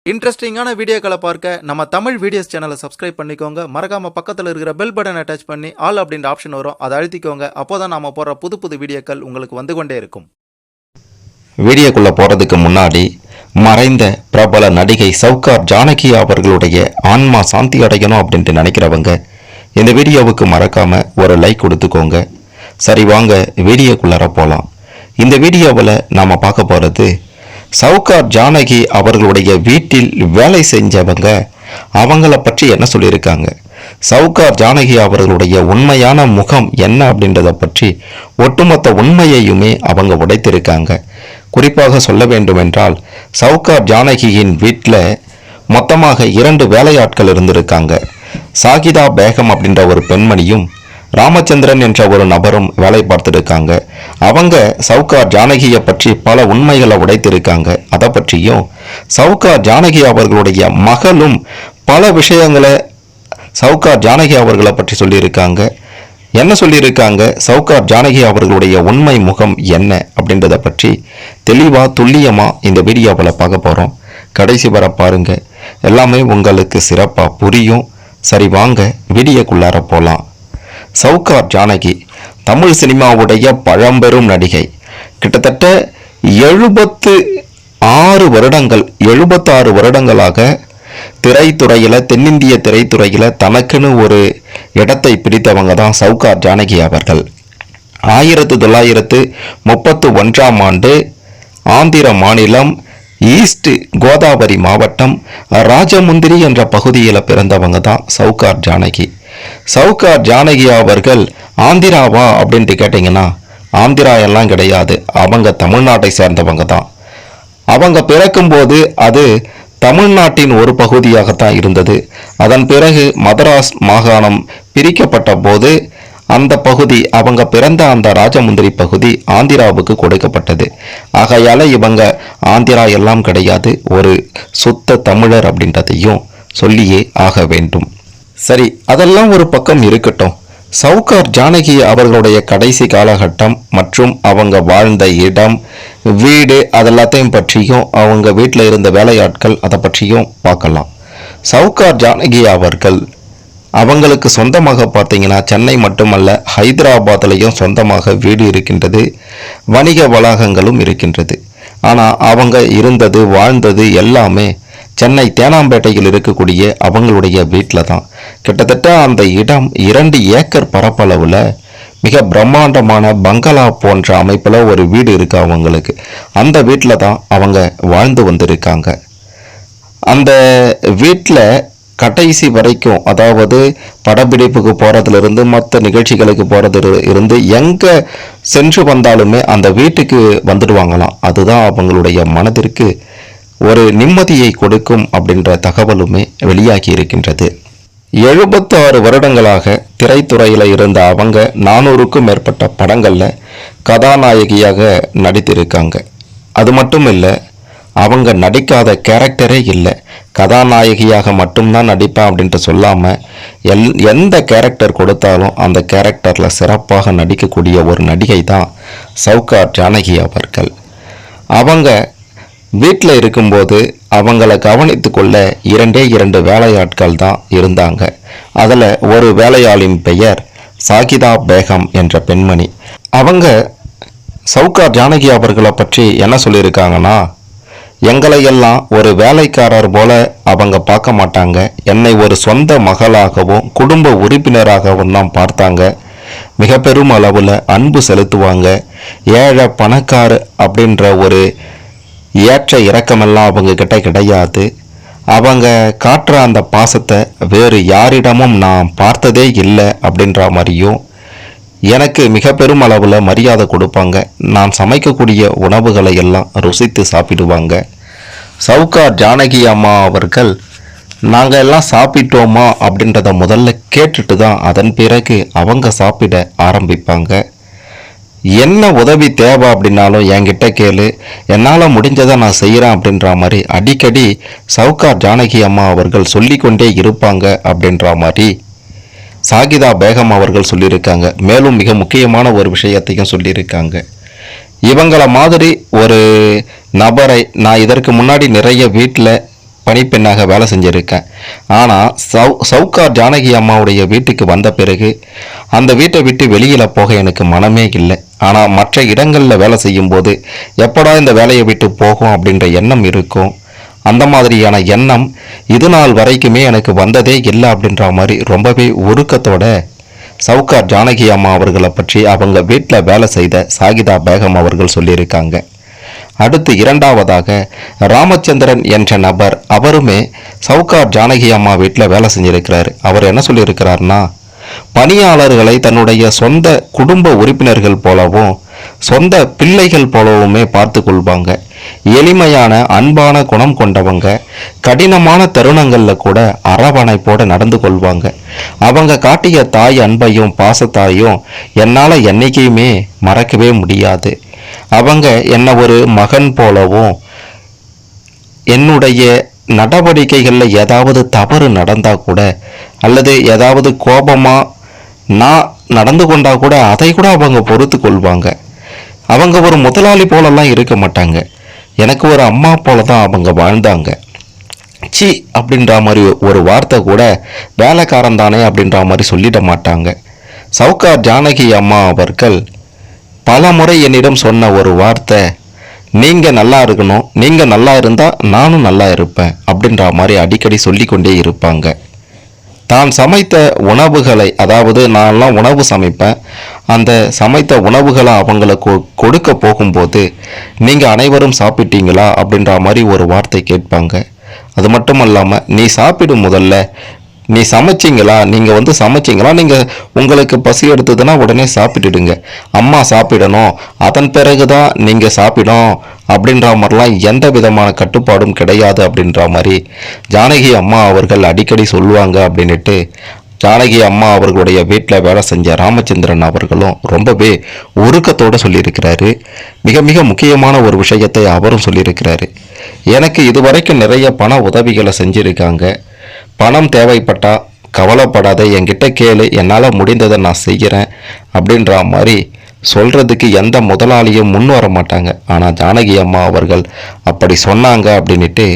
இன்ட்ரெஸ்டிங்கான வீடியோக்களை பார்க்க நம்ம தமிழ் வீடியோஸ் சேனலை சப்ஸ்கிரைப் பண்ணிக்கோங்க. மறக்காம பக்கத்தில் இருக்கிற பெல் பட்டனை டச் பண்ணி ஆல் அப்படின்ற ஆப்ஷன் வரும், அதை அழுத்திக்கோங்க. அப்போதான் நாம போற புது புது வீடியோக்கள் உங்களுக்கு வந்து கொண்டே இருக்கும். வீடியோக்குள்ள போறதுக்கு முன்னாடி மறைந்த பிரபல நடிகை சவுகார் ஜானகி அவர்களுடைய ஆன்மா சாந்தி அடையணும் அப்படின்ட்டு நினைக்கிறவங்க இந்த வீடியோவுக்கு மறக்காம ஒரு லைக் கொடுத்துக்கோங்க. சரி, வாங்க வீடியோக்குள்ளார போலாம். இந்த வீடியோவில் நாம பார்க்க போறது சவுகார் ஜானகி அவர்களுடைய வீட்டில் வேலை செஞ்சவங்க அவங்கள பற்றி என்ன சொல்லியிருக்காங்க, சவுகார் ஜானகி அவர்களுடைய உண்மையான முகம் என்ன அப்படின்றத பற்றி ஒட்டுமொத்த உண்மையையுமே அவங்க உடைத்திருக்காங்க. குறிப்பாக சொல்ல வேண்டுமென்றால் சவுகார் ஜானகியின் வீட்டில் மொத்தமாக 2 வேலையாட்கள் இருந்திருக்காங்க. சாகிதா பேகம் அப்படின்ற ஒரு பெண்மணியும் ராமச்சந்திரன் என்ற ஒரு நபரும் வேலை பார்த்துருக்காங்க. அவங்க சவுகார் ஜானகியை பற்றி பல உண்மைகளை உடைத்திருக்காங்க. அதை பற்றியும் சவுகார் ஜானகி அவர்களுடைய மகளும் பல விஷயங்களை சவுகார் ஜானகி அவர்களை பற்றி சொல்லியிருக்காங்க. என்ன சொல்லியிருக்காங்க, சவுகார் ஜானகி அவர்களுடைய உண்மை முகம் என்ன அப்படின்றத பற்றி தெளிவா துல்லியமா இந்த வீடியோவில் பார்க்க போறோம். கடைசி வர பாருங்க, எல்லாமே உங்களுக்கு சிறப்பா புரியும். சரி, வாங்க வீடியோக்குள்ளார போலாம். சவுகார் ஜானகி தமிழ் சினிமாவுடைய பழம்பெரும் நடிகை. கிட்டத்தட்ட 76 வருடங்களாக திரைத்துறையில், தென்னிந்திய திரைத்துறையில் தனக்குன்னு ஒரு இடத்தை பிடித்தவங்க தான் சவுகார் ஜானகி அவர்கள். 1931ஆம் ஆண்டு ஆந்திர மாநிலம் ஈஸ்ட் கோதாவரி மாவட்டம் ராஜமுந்திரி என்ற பகுதியில் பிறந்தவங்க தான் சவுகார் ஜானகி. சவுகார் ஜானகி அவர்கள் ஆந்திராவா அப்படின்ட்டு கேட்டிங்கன்னா ஆந்திரா எல்லாம் கிடையாது, அவங்க தமிழ்நாட்டை சேர்ந்தவங்க தான். அவங்க பிறக்கும்போது அது தமிழ்நாட்டின் ஒரு பகுதியாகத்தான் இருந்தது. அதன் பிறகு மதராஸ் மாகாணம் பிரிக்கப்பட்ட போது அந்த பகுதி, அவங்க பிறந்த அந்த ராஜமுந்திரி பகுதி ஆந்திராவுக்கு கொடுக்கப்பட்டது. ஆகையால இவங்க ஆந்திரா எல்லாம் கிடையாது, ஒரு சுத்த தமிழர் அப்படின்றதையும் சொல்லியே ஆக வேண்டும். சரி, அதெல்லாம் ஒரு பக்கம் இருக்கட்டும். சவுகார் ஜானகி அவர்களுடைய கடைசி காலகட்டம் மற்றும் அவங்க வாழ்ந்த இடம், வீடு, அதெல்லாத்தையும் பற்றியும் அவங்க வீட்டில் இருந்த வேலையாட்கள் அதை பற்றியும் பார்க்கலாம். சவுகார் ஜானகி அவர்கள் அவங்களுக்கு சொந்தமாக பார்த்தீங்கன்னா சென்னை மட்டுமல்ல ஹைதராபாத்லையும் சொந்தமாக வீடு இருக்கின்றது, வணிக வளாகங்களும் இருக்கின்றது. ஆனால் அவங்க இருந்தது வாழ்ந்தது எல்லாமே சென்னை தேனாம்பேட்டையில் இருக்கக்கூடிய அவங்களுடைய வீட்டில் தான். கிட்டத்தட்ட அந்த இடம் 2 ஏக்கர் பரப்பளவில் மிக பிரம்மாண்டமான பங்களா போன்ற அமைப்பில் ஒரு வீடு இருக்கு அவங்களுக்கு. அந்த வீட்டில் தான் அவங்க வாழ்ந்து வந்திருக்காங்க. அந்த வீட்டில் கடைசி வரைக்கும், அதாவது படப்பிடிப்புக்கு போகிறதுலேருந்து மற்ற நிகழ்ச்சிகளுக்கு போகிறது இருந்து எங்கே சென்று வந்தாலுமே அந்த வீட்டுக்கு வந்துடுவாங்களாம். அதுதான் அவங்களுடைய மனதிற்கு ஒரு நிம்மதியை கொடுக்கும் அப்படின்ற தகவலுமே வெளியாகி இருக்கின்றது. 76 வருடங்களாக திரைத்துறையில் இருந்த அவங்க 400க்கும் மேற்பட்ட படங்களில் கதாநாயகியாக நடித்திருக்காங்க. அது மட்டும் இல்லை, அவங்க நடிக்காத கேரக்டரே இல்லை. கதாநாயகியாக மட்டும்தான் நடிப்பேன் அப்படின்ட்டு சொல்லாமல் எந்த கேரக்டர் கொடுத்தாலும் அந்த கேரக்டரில் சிறப்பாக நடிக்கக்கூடிய ஒரு நடிகை தான் சவுகார் ஜானகி அவர்கள். அவங்க வீட்டில் இருக்கும்போது அவங்கள கவனித்து கொள்ள 2 வேலையாட்கள் தான் இருந்தாங்க. அதில் ஒரு வேலையாளின் பெயர் சாகிதா பேகம் என்ற பெண்மணி. அவங்க சவுகார் ஜானகி அவர்களை பற்றி என்ன சொல்லியிருக்காங்கன்னா, எங்களையெல்லாம் ஒரு வேலைக்காரர் போல அவங்க பார்க்க மாட்டாங்க, என்னை ஒரு சொந்த மகளாகவும் குடும்ப உறுப்பினராகவும் தான் பார்த்தாங்க. மிக பெரும் அளவில் அன்பு செலுத்துவாங்க. ஏழை பணக்கார அப்படின்ற ஒரு ஏற்ற இறக்கமெல்லாம் அவங்க கிட்ட கிடையாது. அவங்க காட்டுற அந்த பாசத்தை வேறு யாரிடமும் நான் பார்த்ததே இல்லை அப்படின்ற மாதிரியும் எனக்கு மிக பெரும் அளவில் மரியாதை கொடுப்பாங்க. நான் சமைக்கக்கூடிய உணவுகளை எல்லாம் ருசித்து சாப்பிடுவாங்க. சவுகார் ஜானகி அம்மா அவர்கள் நாங்கள் எல்லாம் சாப்பிட்டோமா அப்படின்றத முதல்ல கேட்டுட்டு தான் அதன் பிறகு அவங்க சாப்பிட ஆரம்பிப்பாங்க. என்ன உதவி தேவை அப்படின்னாலும் என்கிட்ட கேளு, என்னால் முடிஞ்சதை நான் செய்கிறேன் அப்படின்ற மாதிரி அடிக்கடி சவுகார் ஜானகி அம்மா அவர்கள் சொல்லிக்கொண்டே இருப்பாங்க அப்படின்ற மாதிரி சாகிதா பேகம் அவர்கள் சொல்லியிருக்காங்க. மேலும் மிக முக்கியமான ஒரு விஷயத்தையும் சொல்லியிருக்காங்க. இவங்கள மாதிரி ஒரு நபரை நான் இதற்கு முன்னாடி நிறைய வீட்டில் பணிப்பெண்ணாக வேலை செஞ்சுருக்கேன். ஆனால் சவுகார் ஜானகி அம்மாவுடைய வீட்டுக்கு வந்த பிறகு அந்த வீட்டை விட்டு வெளியில் போக எனக்கு மனமே இல்லை. ஆனால் மற்ற இடங்களில் வேலை செய்யும்போது எப்படா இந்த வேலையை விட்டு போகும் அப்படின்ற எண்ணம் இருக்கும். அந்த மாதிரியான எண்ணம் இது நாள் வரைக்குமே எனக்கு வந்ததே இல்லை அப்படின்ற மாதிரி ரொம்பவே உருக்கத்தோட சவுகார் ஜானகி அம்மா அவர்களை பற்றி அவங்க வீட்டில் வேலை செய்த சாகிதா பேகம் அவர்கள் சொல்லியிருக்காங்க. அடுத்து இரண்டாவதாக ராமச்சந்திரன் என்ற நபர், அவருமே சவுகார் ஜானகி அம்மா வீட்டில் வேலை செஞ்சிருக்கிறாரு. அவர் என்ன சொல்லியிருக்கிறார்னா, பணியாளர்களை தன்னுடைய சொந்த குடும்ப உறுப்பினர்கள் போலவும் சொந்த பிள்ளைகள் போலவுமே பார்த்து கொள்வாங்க. எளிமையான அன்பான குணம் கொண்டவங்க. கடினமான தருணங்களில் கூட அரவணைப்போடு நடந்து கொள்வாங்க. அவங்க காட்டிய தாய் அன்பையும் பாசத்தாயும் என்னால் என்னைக்குமே மறக்கவே முடியாது. அவங்க என்ன ஒரு மகன் போலவும், என்னுடைய நடவடிக்கைகளில் ஏதாவது தவறு நடந்தால் கூட அல்லது ஏதாவது கோபமாக நான் நடந்து கொண்டா கூட அதை கூட அவங்க பொறுத்து கொள்வாங்க. அவங்க ஒரு முதலாளி போலலாம் இருக்க மாட்டாங்க. எனக்கு ஒரு அம்மா போல தான் அவங்க வாழ்ந்தாங்க. சி அப்படின்ற மாதிரி ஒரு வார்த்தை கூட வேலைக்காரன் தானே அப்படின்ற மாதிரி சொல்லிட மாட்டாங்க. சவுகார் ஜானகி அம்மா அவர்கள் பல முறை என்னிடம் சொன்ன ஒரு வார்த்தை, நீங்கள் நல்லா இருக்கணும், நீங்கள் நல்லா இருந்தால் நானும் நல்லா இருப்பேன் அப்படின்ற மாதிரி அடிக்கடி சொல்லிக்கொண்டே இருப்பாங்க. தான் சமைத்த உணவுகளை, அதாவது நான்லாம் உணவு சமைப்பேன், அந்த சமைத்த உணவுகளை அவங்களுக்கு கொடுக்க போகும்போது நீங்கள் அனைவரும் சாப்பிட்டீங்களா அப்படின்ற மாதிரி ஒரு வார்த்தை கேட்பாங்க. அது மட்டும் இல்லாமல், நீ சாப்பிடும் முதல்ல, நீ சமைச்சிங்களா, நீங்கள் சமைச்சிங்களா, நீங்கள் உங்களுக்கு பசி எடுத்ததுன்னா உடனே சாப்பிட்டுடுங்க, அம்மா சாப்பிடணும், அதன் பிறகு தான் நீங்கள் சாப்பிடும் அப்படின்ற மாதிரிலாம் எந்த விதமான கட்டுப்பாடும் கிடையாது அப்படின்ற மாதிரி ஜானகி அம்மா அவர்கள் அடிக்கடி சொல்லுவாங்க அப்படின்ட்டு ஜானகி அம்மா அவர்களுடைய வீட்டில் வேலை செஞ்ச ராமச்சந்திரன் அவர்களும் ரொம்பவே உருக்கத்தோடு சொல்லியிருக்கிறாரு. மிக மிக முக்கியமான ஒரு விஷயத்தை அவரும் சொல்லியிருக்கிறாரு. எனக்கு இதுவரைக்கும் நிறைய பண உதவிகளை செஞ்சுருக்காங்க. பணம் தேவைப்பட்டா கவலைப்படாத, என்கிட்ட கேளு, என்னால் முடிந்ததை நான் செய்கிறேன் அப்படின்ற மாதிரி சொல்கிறதுக்கு எந்த முதலாளியும் முன் வர மாட்டாங்க. ஆனால் ஜானகி அம்மா அவர்கள் அப்படி சொன்னாங்க அப்படின்ட்டு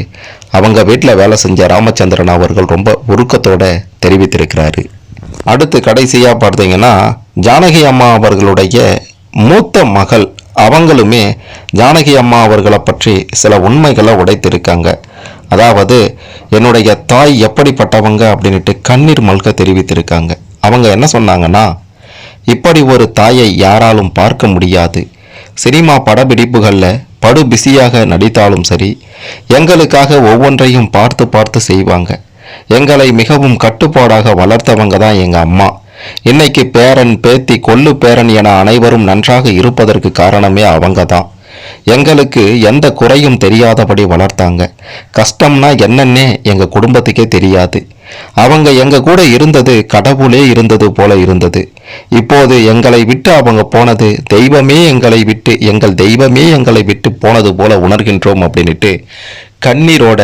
அவங்க வீட்டில் வேலை செஞ்ச ராமச்சந்திரன் அவர்கள் ரொம்ப உருக்கத்தோடு தெரிவித்திருக்கிறாரு. அடுத்து கடைசியாக பார்த்தீங்கன்னா, ஜானகி அம்மா அவர்களுடைய மூத்த மகள் அவங்களுமே ஜானகி அம்மா அவர்களை பற்றி சில உண்மைகளை உடைத்திருக்காங்க. அதாவது, என்னுடைய தாய் எப்படிப்பட்டவங்க அப்படின்ட்டு கண்ணீர் மல்க தெரிவித்திருக்காங்க. அவங்க என்ன சொன்னாங்கன்னா, இப்படி ஒரு தாயை யாராலும் பார்க்க முடியாது. சினிமா படப்பிடிப்புகளில் படு பிஸியாக நடித்தாலும் சரி, எங்களுக்காக ஒவ்வொன்றையும் பார்த்து பார்த்து செய்வாங்க. எங்களை மிகவும் கட்டுப்பாடாக வளர்த்தவங்க தான் எங்கள் அம்மா. இன்னைக்கு பேரன் பேத்தி கொள்ளு பேரன் என அனைவரும் நன்றாக இருப்பதற்கு காரணமே அவங்க தான். எங்களுக்கு எந்த குறையும் தெரியாதபடி வளர்த்தாங்க. கஷ்டம்னா என்னன்னே எங்கள் குடும்பத்துக்கே தெரியாது. அவங்க எங்க கூட இருந்தது கடவுளே இருந்தது போல இருந்தது. இப்போது எங்களை விட்டு அவங்க போனது எங்கள் தெய்வமே எங்களை விட்டு போனது போல உணர்கின்றோம் அப்படின்ட்டு கண்ணீரோட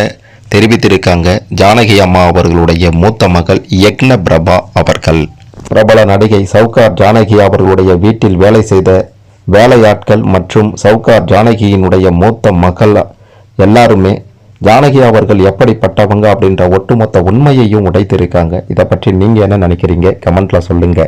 தெரிவித்திருக்காங்க ஜானகி அம்மா அவர்களுடைய மூத்த மகள் யக்ன பிரபா அவர்கள். பிரபல நடிகை சவுகார் ஜானகி அவர்களுடைய வீட்டில் வேலை செய்த வேலையாட்கள் மற்றும் சவுகார் ஜானகியினுடைய மூத்த மகள் எல்லாருமே ஜானகி அவர்கள் எப்படிப்பட்டவங்க அப்படின்ற ஒட்டுமொத்த உண்மையையும் உடைத்திருக்காங்க. இதை பற்றி நீங்கள் என்ன நினைக்கிறீங்க? கமெண்ட்ல சொல்லுங்க.